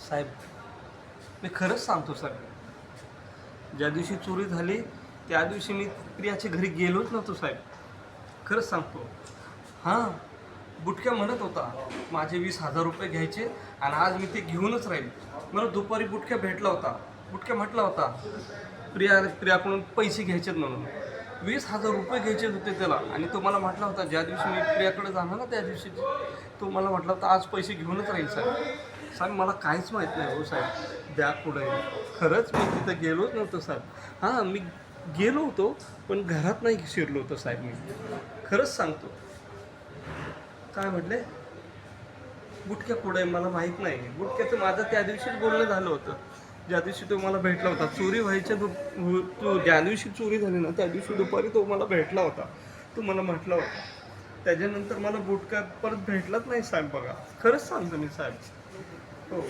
साहेब, मी खरंच सांगतो साहेब, ज्या दिवशी चोरी झाली त्या दिवशी मी प्रियाच्या घरी गेलोच नव्हतो साहेब. खरंच सांगतो. हां, बुटक्या म्हणत होता माझे 20,000 रुपये घ्यायचे आणि आज मी ते घेऊनच राहील. मला दुपारी बुटक्या भेटला होता. बुटक्या म्हटला होता प्रियाकडून पैसे घ्यायचेत म्हणून. 20,000 रुपये घ्यायचे होते त्याला आणि तो मला म्हटला होता ज्या दिवशी मी प्रियाकडे जाणार ना त्या दिवशी तो मला म्हटला होता आज पैसे घेऊनच राहील साहेब. साहेब मला काहीच माहीत नाही हो साहेब, द्या पुढे. खरंच मी तिथं गेलोच नव्हतो साहेब. हां, मी गेलो होतो पण घरात नाही शिरलो होतो साहेब मी. खरंच सांगतो. काय म्हटले? बुटक्या पुढे मला माहीत नाही. बुटक्याचं माझं त्या दिवशीच बोलणं झालं होतं. ज्या दिवशी तो मला भेटला होता. चोरी व्हायच्या तो ज्या दिवशी चोरी झाली ना त्या दिवशी दुपारी तो मला भेटला होता. तो मला म्हटला होता. त्याच्यानंतर मला बुटका परत भेटलाच नाही साहेब बघा. खरंच सांगतो मी साहेब. हो.